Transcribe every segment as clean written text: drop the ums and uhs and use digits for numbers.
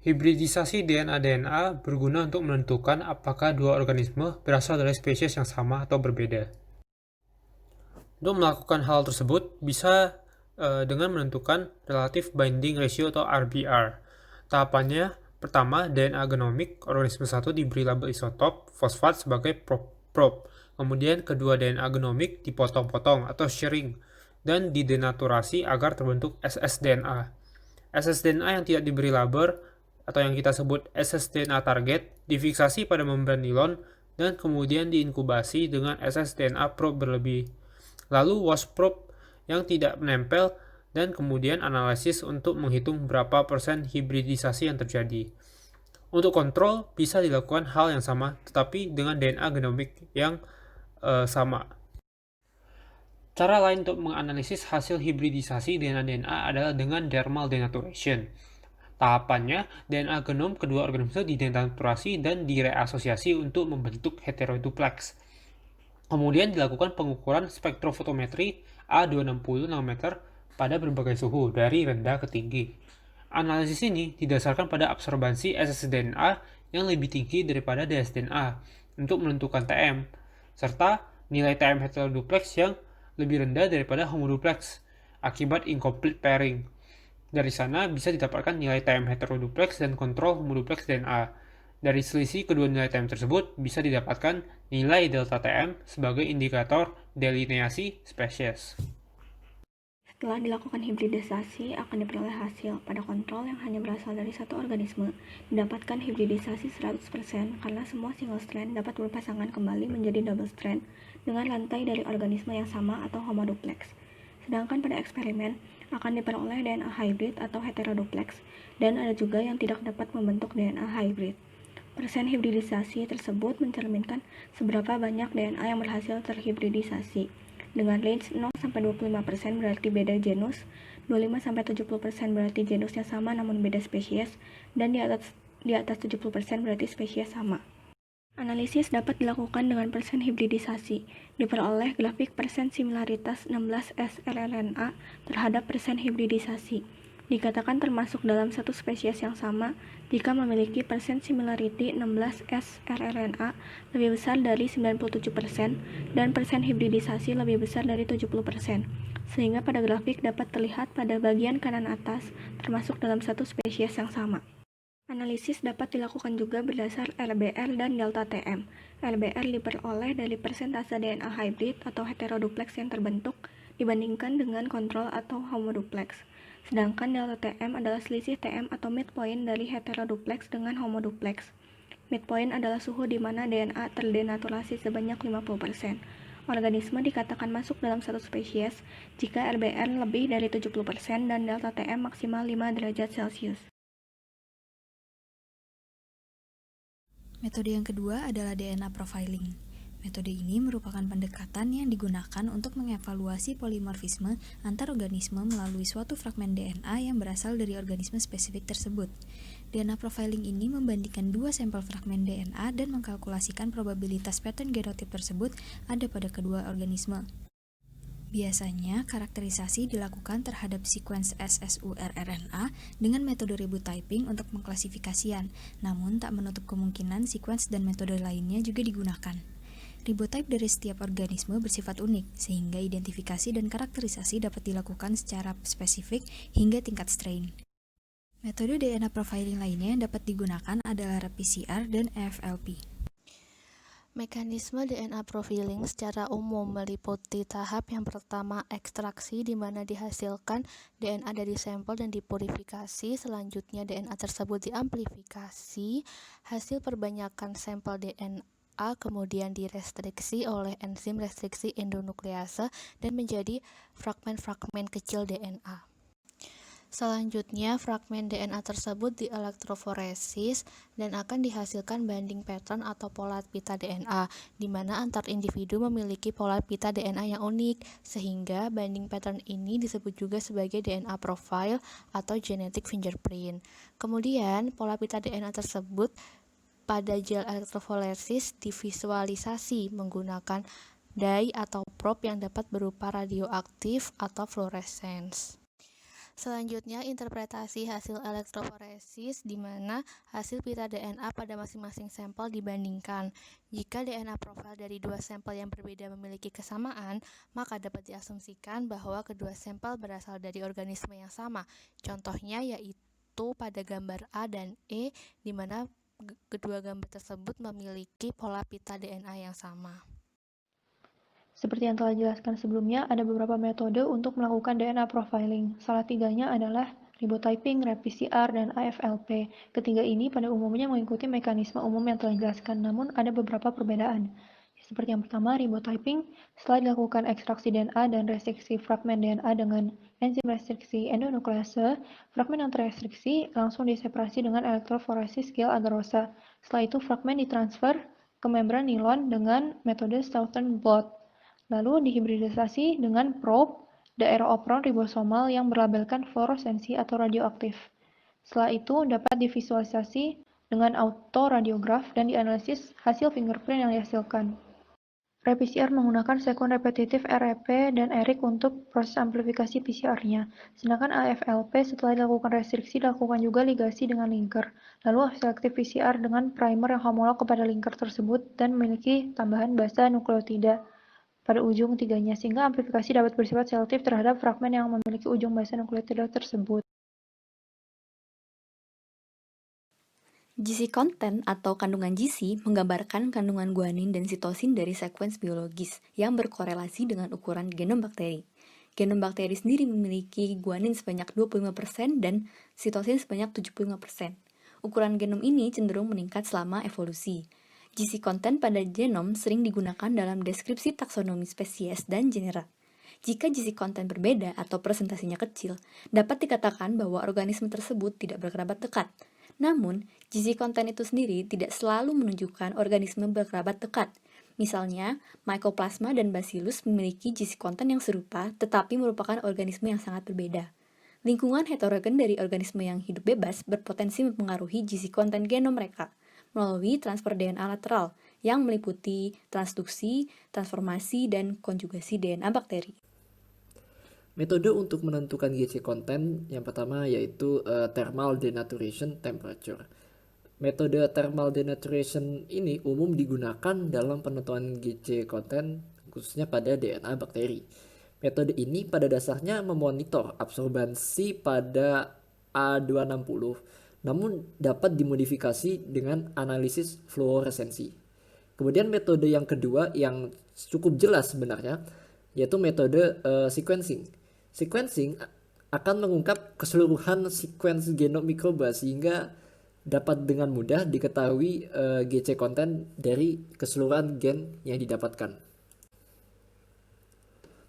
Hibridisasi DNA-DNA berguna untuk menentukan apakah dua organisme berasal dari spesies yang sama atau berbeda. Untuk melakukan hal tersebut bisa dengan menentukan Relative Binding Ratio atau RBR. Tahapannya, pertama, DNA genomik organisme 1 diberi label isotop fosfat sebagai probe. Kemudian kedua DNA genomik dipotong-potong atau sharing dan didenaturasi agar terbentuk ssDNA. ssDNA yang tidak diberi label atau yang kita sebut ssDNA target difiksasi pada membran nilon dan kemudian diinkubasi dengan ssDNA probe berlebih. Lalu wasp probe yang tidak menempel dan kemudian analisis untuk menghitung berapa persen hibridisasi yang terjadi. Untuk kontrol bisa dilakukan hal yang sama tetapi dengan DNA genomik yang sama. Cara lain untuk menganalisis hasil hibridisasi DNA adalah dengan dermal denaturation. Tahapannya, DNA genom kedua organisme didenaturasi dan direasosiasi untuk membentuk heteroduplex. Kemudian dilakukan pengukuran spektrofotometri A260 nanometer pada berbagai suhu dari rendah ke tinggi. Analisis ini didasarkan pada absorbansi ssDNA yang lebih tinggi daripada dsDNA untuk menentukan TM, serta nilai TM heteroduplex yang lebih rendah daripada homoduplex akibat incomplete pairing. Dari sana bisa didapatkan nilai TM heteroduplex dan kontrol homoduplex DNA. Dari selisih kedua nilai TM tersebut bisa didapatkan nilai delta TM sebagai indikator delineasi spesies. Setelah dilakukan hibridisasi, akan diperoleh hasil. Pada kontrol yang hanya berasal dari satu organisme, didapatkan hibridisasi 100% karena semua single strand dapat berpasangan kembali menjadi double strand dengan rantai dari organisme yang sama atau homoduplex. Sedangkan pada eksperimen, akan diperoleh DNA hybrid atau heteroduplex, dan ada juga yang tidak dapat membentuk DNA hybrid. Persen hibridisasi tersebut mencerminkan seberapa banyak DNA yang berhasil terhibridisasi. Dengan range 0-25% berarti beda genus, 25-70% berarti genusnya sama namun beda spesies, dan di atas 70% berarti spesies sama. Analisis dapat dilakukan dengan persen hibridisasi. Diperoleh grafik persen similaritas 16S rRNA terhadap persen hibridisasi. Dikatakan termasuk dalam satu spesies yang sama jika memiliki persen similarity 16S rRNA lebih besar dari 97% dan persen hibridisasi lebih besar dari 70%. Sehingga pada grafik dapat terlihat pada bagian kanan atas termasuk dalam satu spesies yang sama. Analisis dapat dilakukan juga berdasar RBR dan delta TM. RBR diperoleh dari persentase DNA hybrid atau heteroduplex yang terbentuk dibandingkan dengan kontrol atau homoduplex. Sedangkan delta TM adalah selisih TM atau midpoint dari heteroduplex dengan homoduplex. Midpoint adalah suhu di mana DNA terdenaturasi sebanyak 50%. Organisme dikatakan masuk dalam satu spesies jika RBR lebih dari 70% dan delta TM maksimal 5 derajat Celcius. Metode yang kedua adalah DNA profiling. Metode ini merupakan pendekatan yang digunakan untuk mengevaluasi polimorfisme antar organisme melalui suatu fragmen DNA yang berasal dari organisme spesifik tersebut. DNA profiling ini membandingkan dua sampel fragmen DNA dan mengkalkulasikan probabilitas pattern genotip tersebut ada pada kedua organisme. Biasanya, karakterisasi dilakukan terhadap sequence SSUR-RNA dengan metode ribotyping untuk pengklasifikasian, namun tak menutup kemungkinan sequence dan metode lainnya juga digunakan. Ribotype dari setiap organisme bersifat unik, sehingga identifikasi dan karakterisasi dapat dilakukan secara spesifik hingga tingkat strain. Metode DNA profiling lainnya yang dapat digunakan adalah RT-PCR dan FLP. Mekanisme DNA profiling secara umum meliputi tahap yang pertama ekstraksi di mana dihasilkan DNA dari sampel dan dipurifikasi. Selanjutnya DNA tersebut diamplifikasi. Hasil perbanyakan sampel DNA kemudian direstriksi oleh enzim restriksi endonuklease dan menjadi fragmen-fragmen kecil DNA. Selanjutnya, fragmen DNA tersebut dielektroforesis dan akan dihasilkan binding pattern atau pola pita DNA, di mana antar individu memiliki pola pita DNA yang unik, sehingga binding pattern ini disebut juga sebagai DNA profile atau genetic fingerprint. Kemudian, pola pita DNA tersebut pada gel elektroforesis divisualisasi menggunakan dye atau probe yang dapat berupa radioaktif atau fluorescence. Selanjutnya, interpretasi hasil elektroforesis di mana hasil pita DNA pada masing-masing sampel dibandingkan. Jika DNA profil dari dua sampel yang berbeda memiliki kesamaan, maka dapat diasumsikan bahwa kedua sampel berasal dari organisme yang sama. Contohnya yaitu pada gambar A dan E, di mana kedua gambar tersebut memiliki pola pita DNA yang sama. Seperti yang telah dijelaskan sebelumnya, ada beberapa metode untuk melakukan DNA profiling. Salah tiganya adalah ribotyping, RT-PCR, dan AFLP. Ketiga ini pada umumnya mengikuti mekanisme umum yang telah dijelaskan, namun ada beberapa perbedaan. Seperti yang pertama, ribotyping. Setelah dilakukan ekstraksi DNA dan restriksi fragmen DNA dengan enzim restriksi endonuklease, fragmen yang terrestriksi langsung diseparasi dengan elektroforesis gel agar-rosa. Setelah itu, fragmen ditransfer ke membran nilon dengan metode Southern blot. Lalu dihibridisasi dengan probe daerah-opron ribosomal yang berlabelkan fluoresensi atau radioaktif. Setelah itu dapat divisualisasi dengan autoradiograf dan dianalisis hasil fingerprint yang dihasilkan. RT-PCR menggunakan sekuen repetitif REP dan ERIC untuk proses amplifikasi PCR-nya. Sedangkan AFLP setelah dilakukan restriksi dilakukan juga ligasi dengan linker. Lalu selektif PCR dengan primer yang homolog kepada linker tersebut dan memiliki tambahan basa nukleotida pada ujung tiganya, sehingga amplifikasi dapat bersifat selektif terhadap fragmen yang memiliki ujung basa nukleotida tersebut. GC content atau kandungan GC menggambarkan kandungan guanin dan sitosin dari sekuens biologis yang berkorelasi dengan ukuran genom bakteri. Genom bakteri sendiri memiliki guanin sebanyak 25% dan sitosin sebanyak 75%. Ukuran genom ini cenderung meningkat selama evolusi. GC content pada genom sering digunakan dalam deskripsi taksonomi spesies dan genera. Jika GC content berbeda atau presentasinya kecil, dapat dikatakan bahwa organisme tersebut tidak berkerabat dekat. Namun, GC content itu sendiri tidak selalu menunjukkan organisme berkerabat dekat. Misalnya, Mycoplasma dan Bacillus memiliki GC content yang serupa, tetapi merupakan organisme yang sangat berbeda. Lingkungan heterogen dari organisme yang hidup bebas berpotensi mempengaruhi GC content genom mereka melalui transfer DNA lateral yang meliputi transduksi, transformasi, dan konjugasi DNA bakteri. Metode untuk menentukan GC content yang pertama yaitu thermal denaturation temperature. Metode thermal denaturation ini umum digunakan dalam penentuan GC content khususnya pada DNA bakteri. Metode ini pada dasarnya memonitor absorbansi pada A260, namun dapat dimodifikasi dengan analisis fluoresensi. Kemudian metode yang kedua yang cukup jelas sebenarnya yaitu metode sequencing. Sequencing akan mengungkap keseluruhan sekuens genom mikroba sehingga dapat dengan mudah diketahui GC content dari keseluruhan gen yang didapatkan.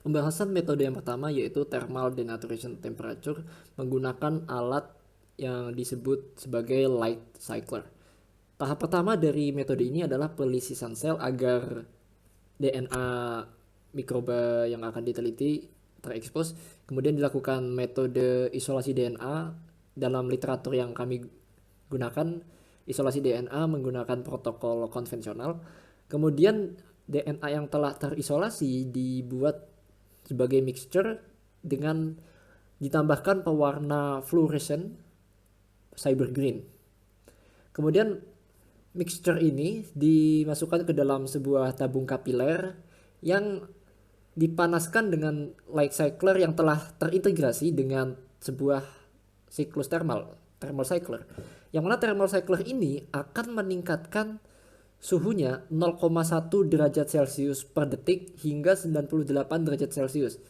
Pembahasan metode yang pertama yaitu thermal denaturation temperature menggunakan alat yang disebut sebagai light cycler. Tahap pertama dari metode ini adalah pelisisan sel agar DNA mikroba yang akan diteliti terekspos. Kemudian dilakukan metode isolasi DNA. Dalam literatur yang kami gunakan, isolasi DNA menggunakan protokol konvensional. Kemudian DNA yang telah terisolasi dibuat sebagai mixture dengan ditambahkan pewarna fluoresen cyber green. Kemudian mixture ini dimasukkan ke dalam sebuah tabung kapiler yang dipanaskan dengan light cycler yang telah terintegrasi dengan sebuah siklus thermal cycler. Yang mana thermal cycler ini akan meningkatkan suhunya 0,1 derajat Celcius per detik hingga 98 derajat Celcius.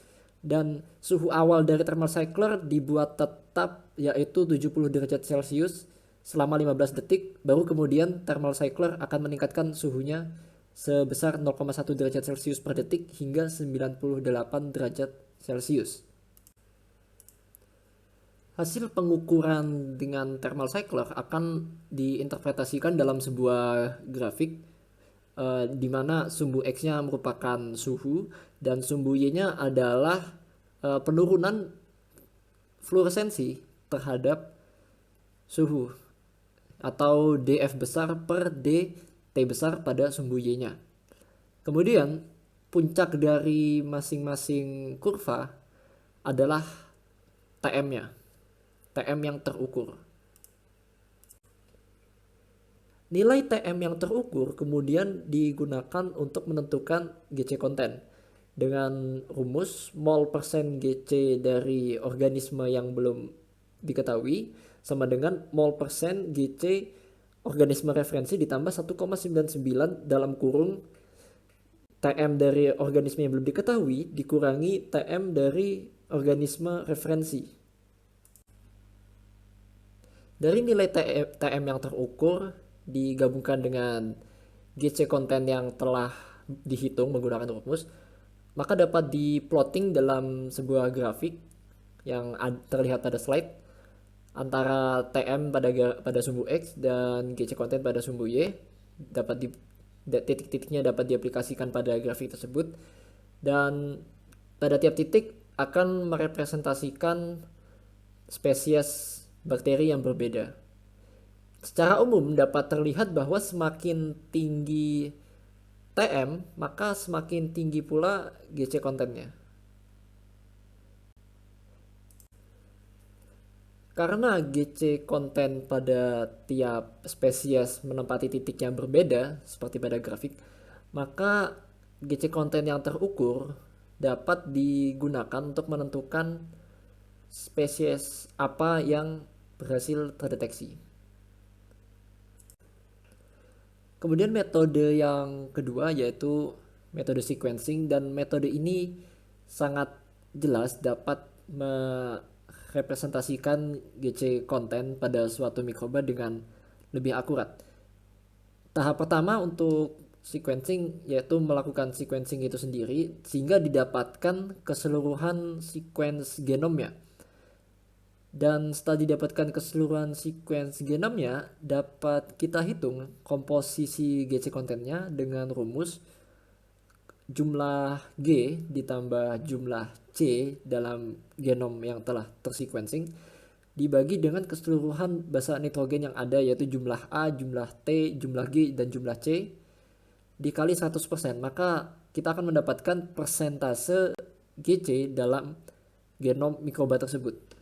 Dan suhu awal dari thermal cycler dibuat tetap yaitu 70 derajat Celcius selama 15 detik, baru kemudian thermal cycler akan meningkatkan suhunya sebesar 0,1 derajat Celcius per detik hingga 98 derajat Celcius. Hasil pengukuran dengan thermal cycler akan diinterpretasikan dalam sebuah grafik di mana sumbu X-nya merupakan suhu dan sumbu Y-nya adalah penurunan fluoresensi terhadap suhu atau dF besar per dt besar pada sumbu Y-nya. Kemudian puncak dari masing-masing kurva adalah TM-nya, TM yang terukur. Nilai TM yang terukur kemudian digunakan untuk menentukan GC konten dengan rumus mol persen GC dari organisme yang belum diketahui sama dengan mol persen GC organisme referensi ditambah 1,99 dalam kurung TM dari organisme yang belum diketahui dikurangi TM dari organisme referensi. Dari nilai TM yang terukur digabungkan dengan GC konten yang telah dihitung menggunakan rumus, maka dapat diplotting dalam sebuah grafik yang terlihat pada slide antara TM pada sumbu X dan GC konten pada sumbu Y. Titik-titiknya dapat diaplikasikan pada grafik tersebut, dan pada tiap titik akan merepresentasikan spesies bakteri yang berbeda. Secara umum dapat terlihat bahwa semakin tinggi TM, maka semakin tinggi pula GC kontennya. Karena GC konten pada tiap spesies menempati titik yang berbeda, seperti pada grafik, maka GC konten yang terukur dapat digunakan untuk menentukan spesies apa yang berhasil terdeteksi. Kemudian metode yang kedua yaitu metode sequencing, dan metode ini sangat jelas dapat merepresentasikan GC konten pada suatu mikroba dengan lebih akurat. Tahap pertama untuk sequencing yaitu melakukan sequencing itu sendiri sehingga didapatkan keseluruhan sequence genomnya. Dan setelah didapatkan keseluruhan sequence genomnya, dapat kita hitung komposisi GC kontennya dengan rumus jumlah G ditambah jumlah C dalam genom yang telah tersequencing dibagi dengan keseluruhan basa nitrogen yang ada, yaitu jumlah A, jumlah T, jumlah G, dan jumlah C dikali 100%. Maka kita akan mendapatkan persentase GC dalam genom mikroba tersebut.